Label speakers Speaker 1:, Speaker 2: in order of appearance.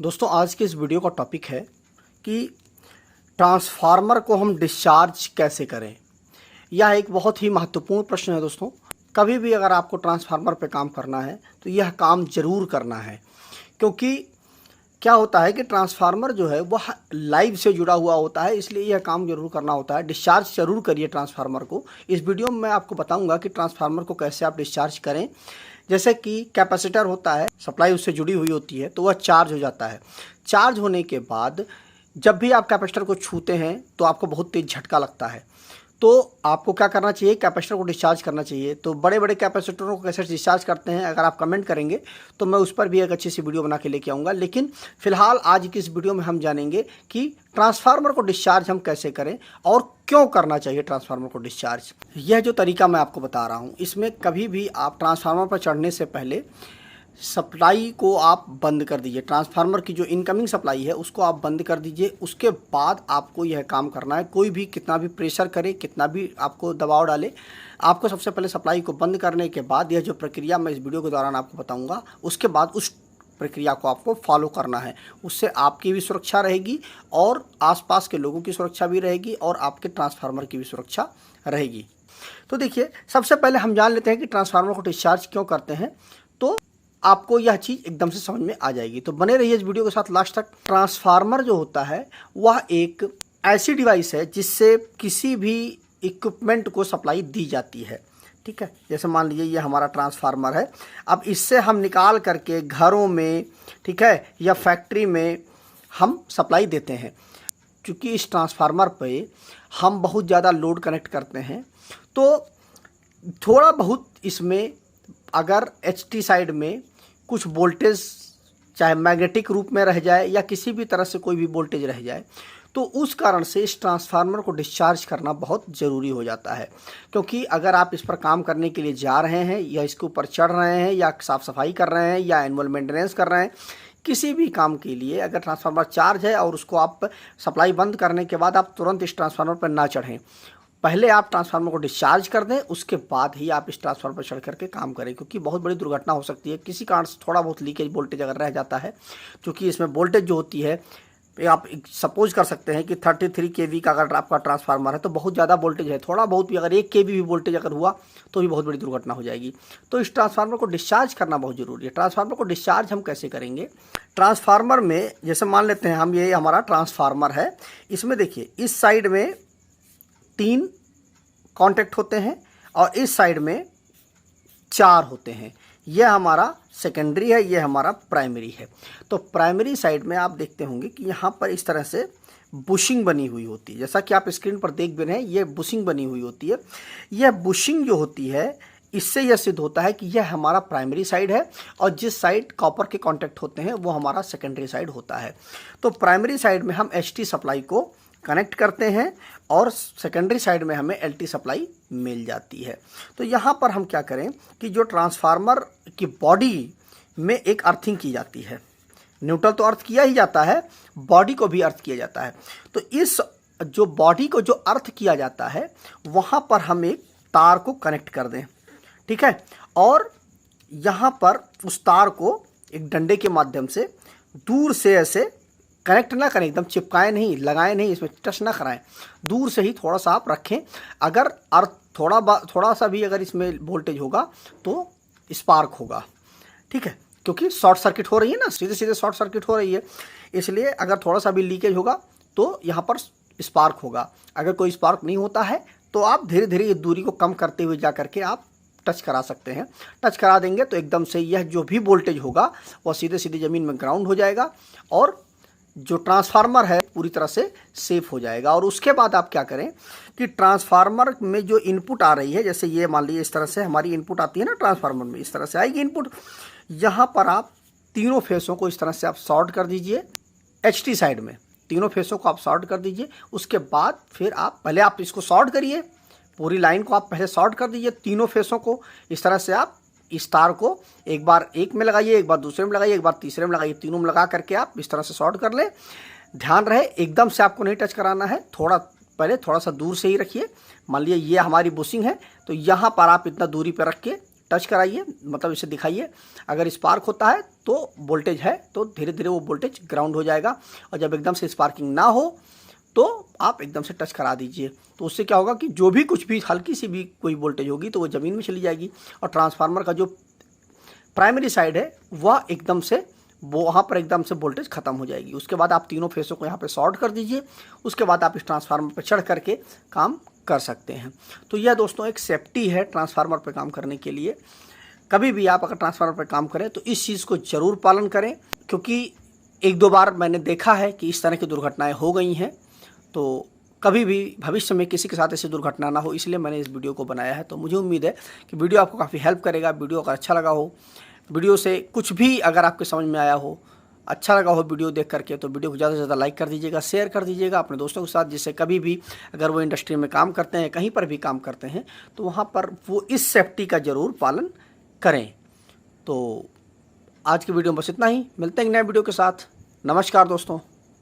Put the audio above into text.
Speaker 1: दोस्तों आज के इस वीडियो का टॉपिक है कि ट्रांसफार्मर को हम डिस्चार्ज कैसे करें। यह एक बहुत ही महत्वपूर्ण प्रश्न है दोस्तों। कभी भी अगर आपको ट्रांसफार्मर पे काम करना है तो यह काम ज़रूर करना है, क्योंकि क्या होता है कि ट्रांसफार्मर जो है वह लाइव से जुड़ा हुआ होता है, इसलिए यह काम जरूर करना होता है। डिस्चार्ज जरूर करिए ट्रांसफार्मर को। इस वीडियो में मैं आपको बताऊंगा कि ट्रांसफार्मर को कैसे आप डिस्चार्ज करें। जैसे कि कैपेसिटर होता है, सप्लाई उससे जुड़ी हुई होती है तो वह चार्ज हो जाता है। चार्ज होने के बाद जब भी आप कैपेसिटर को छूते हैं तो आपको बहुत तेज झटका लगता है, तो आपको क्या करना चाहिए, कैपेसिटर को डिस्चार्ज करना चाहिए। तो बड़े बड़े कैपेसिटरों को कैसे डिस्चार्ज करते हैं अगर आप कमेंट करेंगे तो मैं उस पर भी एक अच्छी सी वीडियो बना के लेके आऊँगा। लेकिन फिलहाल आज की इस वीडियो में हम जानेंगे कि ट्रांसफार्मर को डिस्चार्ज हम कैसे करें और क्यों करना चाहिए ट्रांसफार्मर को डिस्चार्ज। यह जो तरीका मैं आपको बता रहा हूँ, इसमें कभी भी आप ट्रांसफार्मर पर चढ़ने से पहले सप्लाई को आप बंद कर दीजिए। ट्रांसफार्मर की जो इनकमिंग सप्लाई है उसको आप बंद कर दीजिए। उसके बाद आपको यह काम करना है। कोई भी कितना भी प्रेशर करे, कितना भी आपको दबाव डाले, आपको सबसे पहले सप्लाई को बंद करने के बाद यह जो प्रक्रिया मैं इस वीडियो के दौरान आपको बताऊंगा, उसके बाद उस प्रक्रिया को आपको फॉलो करना है। उससे आपकी भी सुरक्षा रहेगी और आसपास के लोगों की सुरक्षा भी रहेगी और आपके ट्रांसफार्मर की भी सुरक्षा रहेगी। तो देखिए, सबसे पहले हम जान लेते हैं कि ट्रांसफार्मर को डिस्चार्ज क्यों करते हैं, तो आपको यह चीज़ एकदम से समझ में आ जाएगी। तो बने रहिए इस वीडियो के साथ लास्ट तक। ट्रांसफार्मर जो होता है वह एक ऐसी डिवाइस है जिससे किसी भी इक्विपमेंट को सप्लाई दी जाती है। ठीक है, जैसे मान लीजिए ये हमारा ट्रांसफार्मर है। अब इससे हम निकाल करके घरों में, ठीक है, या फैक्ट्री में हम सप्लाई देते हैं। क्योंकि इस ट्रांसफार्मर पे हम बहुत ज़्यादा लोड कनेक्ट करते हैं, तो थोड़ा बहुत इसमें अगर एचटी साइड में कुछ वोल्टेज चाहे मैग्नेटिक रूप में रह जाए या किसी भी तरह से कोई भी वोल्टेज रह जाए, तो उस कारण से इस ट्रांसफार्मर को डिस्चार्ज करना बहुत ज़रूरी हो जाता है। क्योंकि अगर आप इस पर काम करने के लिए जा रहे हैं या इसके ऊपर चढ़ रहे हैं या साफ़ सफाई कर रहे हैं या एनुअल मेंटेनेंस कर रहे हैं, किसी भी काम के लिए अगर ट्रांसफार्मर चार्ज है और उसको आप सप्लाई बंद करने के बाद आप तुरंत इस ट्रांसफार्मर पर ना चढ़ें। पहले आप ट्रांसफार्मर को डिस्चार्ज कर दें, उसके बाद ही आप इस ट्रांसफार्मर पर चढ़ करके काम करें, क्योंकि बहुत बड़ी दुर्घटना हो सकती है। किसी कारण से थोड़ा बहुत लीकेज वोल्टेज अगर रह जाता है, क्योंकि इसमें वोल्टेज जो होती है, आप सपोज कर सकते हैं कि 33 kV का अगर आपका ट्रांसफार्मर है तो बहुत ज़्यादा वोल्टेज है। थोड़ा बहुत भी अगर 1 kV भी वोल्टेज अगर हुआ तो भी बहुत बड़ी दुर्घटना हो जाएगी। तो इस ट्रांसफार्मर को डिस्चार्ज करना बहुत ज़रूरी है। ट्रांसफार्मर को डिस्चार्ज हम कैसे करेंगे? ट्रांसफार्मर में जैसे मान लेते हैं हम, ये हमारा ट्रांसफार्मर है, इसमें देखिए इस साइड में 3 कॉन्टैक्ट होते हैं और इस साइड में 4 होते हैं। यह हमारा सेकेंडरी है, यह हमारा प्राइमरी है। तो प्राइमरी साइड में आप देखते होंगे कि यहाँ पर इस तरह से बुशिंग बनी हुई होती है। जैसा कि आप स्क्रीन पर देख भी रहे हैं, यह बुशिंग बनी हुई होती है। यह बुशिंग जो होती है, इससे यह सिद्ध होता है कि यह हमारा प्राइमरी साइड है और जिस साइड कॉपर के कॉन्टैक्ट होते हैं वो हमारा सेकेंडरी साइड होता है। तो प्राइमरी साइड में हम एचटी सप्लाई को कनेक्ट करते हैं और सेकेंडरी साइड में हमें एलटी सप्लाई मिल जाती है। तो यहाँ पर हम क्या करें कि जो ट्रांसफार्मर की बॉडी में एक अर्थिंग की जाती है, न्यूट्रल तो अर्थ किया ही जाता है, बॉडी को भी अर्थ किया जाता है। तो इस जो बॉडी को जो अर्थ किया जाता है वहाँ पर हम एक तार को कनेक्ट कर दें, ठीक है, और यहाँ पर उस तार को एक डंडे के माध्यम से दूर से ऐसे कनेक्ट ना करें, एकदम चिपकाएं नहीं, लगाएं नहीं, इसमें टच ना कराएं, दूर से ही थोड़ा सा आप रखें। अगर अर्थ थोड़ा सा भी अगर इसमें वोल्टेज होगा तो स्पार्क होगा, ठीक है, क्योंकि शॉर्ट सर्किट हो रही है ना, सीधे सीधे शॉर्ट सर्किट हो रही है, इसलिए अगर थोड़ा सा भी लीकेज होगा तो यहाँ पर स्पार्क होगा। अगर कोई स्पार्क नहीं होता है तो आप धीरे धीरे इस दूरी को कम करते हुए जा करके आप टच करा सकते हैं। टच करा देंगे तो एकदम से यह जो भी वोल्टेज होगा वह सीधे सीधे ज़मीन में ग्राउंड हो जाएगा और जो ट्रांसफार्मर है पूरी तरह से सेफ हो जाएगा। और उसके बाद आप क्या करें कि ट्रांसफार्मर में जो इनपुट आ रही है, जैसे ये मान लीजिए इस तरह से हमारी इनपुट आती है ना ट्रांसफार्मर में, इस तरह से आएगी इनपुट। यहाँ पर आप तीनों फेसों को इस तरह से आप शॉर्ट कर दीजिए। एचटी साइड में तीनों फेसों को आप शॉर्ट कर दीजिए। उसके बाद फिर आप पहले आप इसको शॉर्ट करिए, पूरी लाइन को आप पहले शॉर्ट कर दीजिए, तीनों फेसों को इस तरह से आप इस तार को एक बार एक में लगाइए, एक बार दूसरे में लगाइए, एक बार तीसरे में लगाइए, तीनों में लगा करके आप इस तरह से शॉर्ट कर लें। ध्यान रहे एकदम से आपको नहीं टच कराना है, थोड़ा सा दूर से ही रखिए। मान लीजिए ये हमारी बुशिंग है तो यहाँ पर आप इतना दूरी पर रख के टच कराइए, मतलब इसे दिखाइए। अगर स्पार्क होता है तो वोल्टेज है, तो धीरे धीरे वो वोल्टेज ग्राउंड हो जाएगा। और जब एकदम से स्पार्किंग ना हो तो आप एकदम से टच करा दीजिए। तो उससे क्या होगा कि जो भी कुछ भी हल्की सी भी कोई वोल्टेज होगी तो वो ज़मीन में चली जाएगी और ट्रांसफार्मर का जो प्राइमरी साइड है वह एकदम से वहाँ पर एकदम से वोल्टेज खत्म हो जाएगी। उसके बाद आप तीनों फेसों को यहाँ पे शॉर्ट कर दीजिए। उसके बाद आप इस ट्रांसफार्मर पर चढ़ करके काम कर सकते हैं। तो यह दोस्तों एक सेफ्टी है ट्रांसफार्मर पर काम करने के लिए। कभी भी आप अगर ट्रांसफार्मर पर काम करें तो इस चीज़ को ज़रूर पालन करें, क्योंकि एक दो बार मैंने देखा है कि इस तरह की दुर्घटनाएँ हो गई हैं। तो कभी भी भविष्य में किसी के साथ ऐसी दुर्घटना ना हो, इसलिए मैंने इस वीडियो को बनाया है। तो मुझे उम्मीद है कि वीडियो आपको काफ़ी हेल्प करेगा। वीडियो अगर अच्छा लगा हो, वीडियो से कुछ भी अगर आपके समझ में आया हो, अच्छा लगा हो वीडियो देख करके, तो वीडियो को ज़्यादा से ज़्यादा लाइक कर दीजिएगा, शेयर कर दीजिएगा अपने दोस्तों के साथ, जिससे कभी भी अगर वो इंडस्ट्री में काम करते हैं, कहीं पर भी काम करते हैं, तो वहाँ पर वो इस सेफ्टी का ज़रूर पालन करें। तो आज की वीडियो में बस इतना ही। मिलते हैं नए वीडियो के साथ। नमस्कार दोस्तों।